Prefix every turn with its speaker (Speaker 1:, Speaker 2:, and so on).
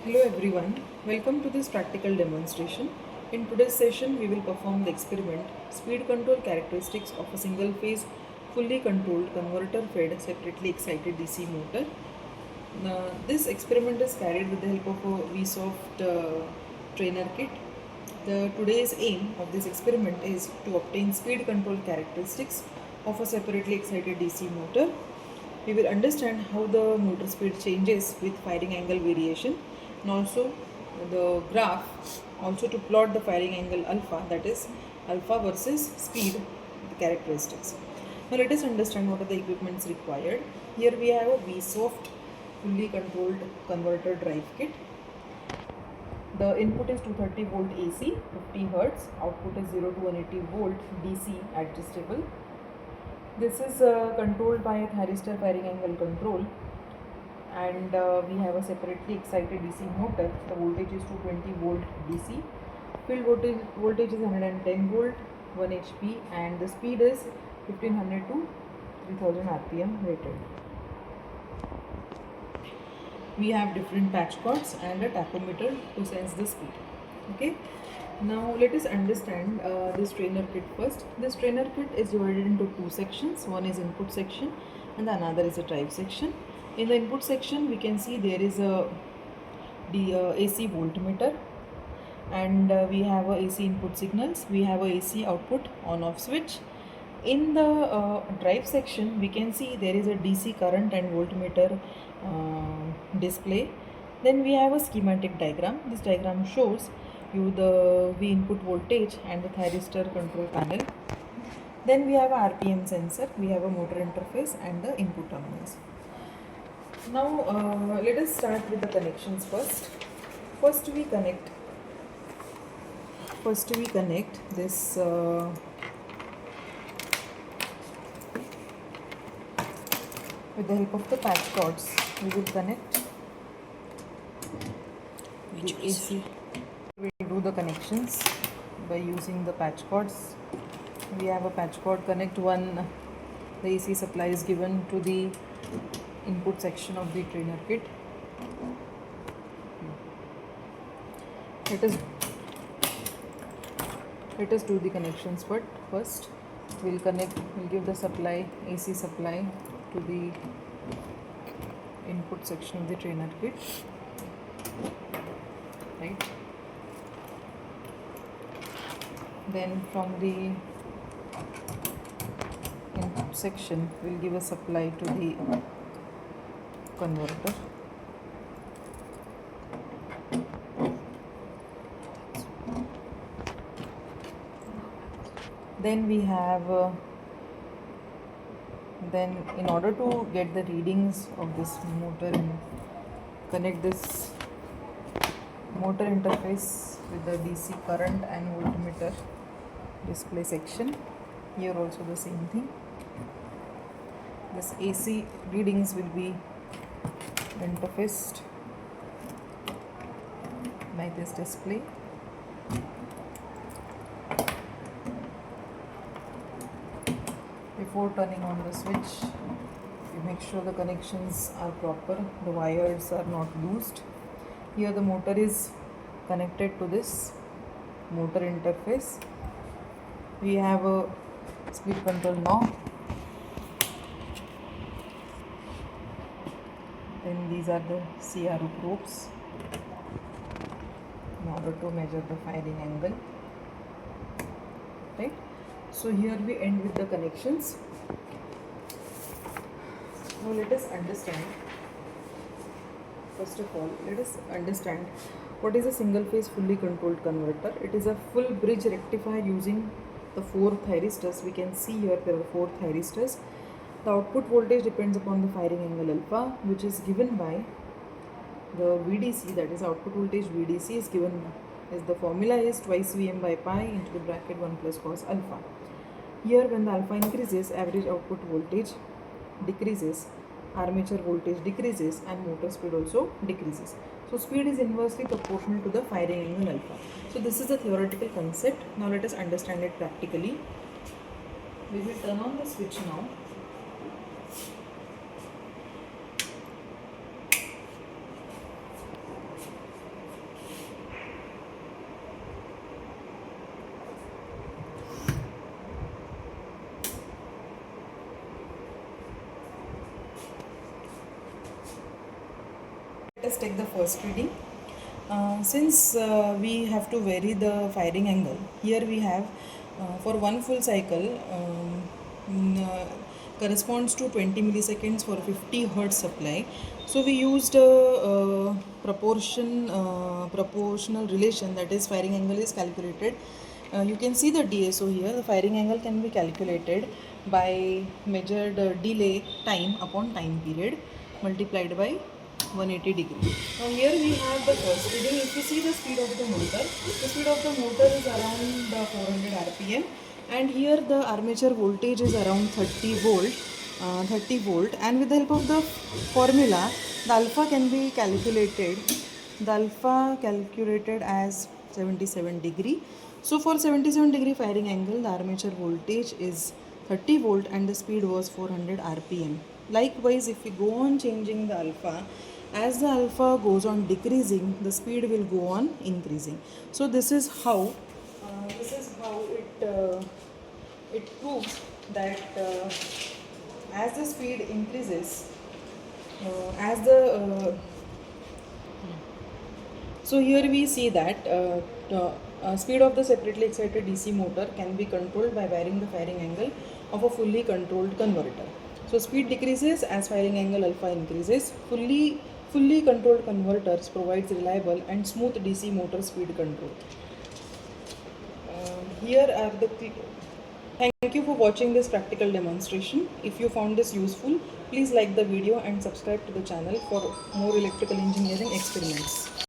Speaker 1: Hello everyone, welcome to this practical demonstration. In today's session, we will perform the experiment speed control characteristics of a single phase fully controlled converter fed separately excited DC motor. This experiment is carried with the help of a VSoft trainer kit. Today's aim of this experiment is to obtain speed control characteristics of a separately excited DC motor. We will understand how the motor speed changes with firing angle variation, and also the graph also to plot the firing angle alpha, that is alpha versus speed characteristics. Now let us understand what are the equipments required. Here we have a VSoft fully controlled converter drive kit. The input is 230 volt AC, 50 Hz, output is 0 to 180 volt DC adjustable. This is controlled by a thyristor firing angle control, and we have a separately excited DC motor. The voltage is 220 volt DC. Field voltage is 110 volt, 1 HP, and the speed is 1500 to 3000 RPM rated. We have different patch cords and a tachometer to sense the speed. Okay. Now let us understand this trainer kit first. This trainer kit is divided into two sections. One is input section and the another is a drive section. In the input section we can see there is a AC voltmeter, and we have a AC input signals. We have a AC output on off switch. In the drive section we can see there is a DC current and voltmeter display. Then we have a schematic diagram. This diagram shows you the V input voltage and the thyristor control panel. Then we have a RPM sensor, we have a motor interface and the input terminals. Now let us start with the connections first. First we connect this with the help of the patch cords. We will connect the AC. We will do the connections by using the patch cords. We have a patch cord connect one. The AC supply is given to the input section of the trainer kit. Let us do the connections, but first we'll give the supply, AC supply, to the input section of the trainer kit, right? Then from the input section we'll give a supply to the converter. Then we have then in order to get the readings of this motor and connect this motor interface with the DC current and voltmeter display section. Here also the same thing. This AC readings will be interfaced by this display. Before turning on the switch, you make sure the connections are proper, the wires are not loosed. Here the motor is connected to this motor interface. We have a speed control knob. Then these are the CRO probes in order to measure the firing angle, right? So here we end with the connections. Now let us understand, first of all, what is a single phase fully controlled converter. It is a full bridge rectifier using the 4 thyristors. We can see here there are 4 thyristors. The output voltage depends upon the firing angle alpha, which is given by the VDC, that is output voltage VDC is given as the formula is twice Vm by pi into the bracket 1 plus cos alpha. Here when the alpha increases, average output voltage decreases, armature voltage decreases, and motor speed also decreases. So speed is inversely proportional to the firing angle alpha. So this is a theoretical concept. Now let us understand it practically. We will turn on the switch now. Let's take the first reading. Since we have to vary the firing angle, here we have for one full cycle corresponds to 20 milliseconds for 50 hertz supply. So we used a proportional relation, that is firing angle is calculated. You can see the DSO here. The firing angle can be calculated by measured delay time upon time period multiplied by 180 degree. Now here we have the first reading. If you see the speed of the speed of the motor is around 400 rpm, and here the armature voltage is around 30 volt, and with the help of the formula, the alpha can be calculated. The alpha calculated as 77 degree. So for 77 degree firing angle, the armature voltage is 30 volt and the speed was 400 rpm. Likewise, if we go on changing the alpha, as the alpha goes on decreasing, the speed will go on increasing. So this is how it proves that as the speed increases, as the so here we see that speed of the separately excited DC motor can be controlled by varying the firing angle of a fully controlled converter. So speed decreases as firing angle alpha increases. Fully controlled converters provides reliable and smooth DC motor speed control. Here are the Thank you for watching this practical demonstration. If you found this useful, please like the video and subscribe to the channel for more electrical engineering experiments.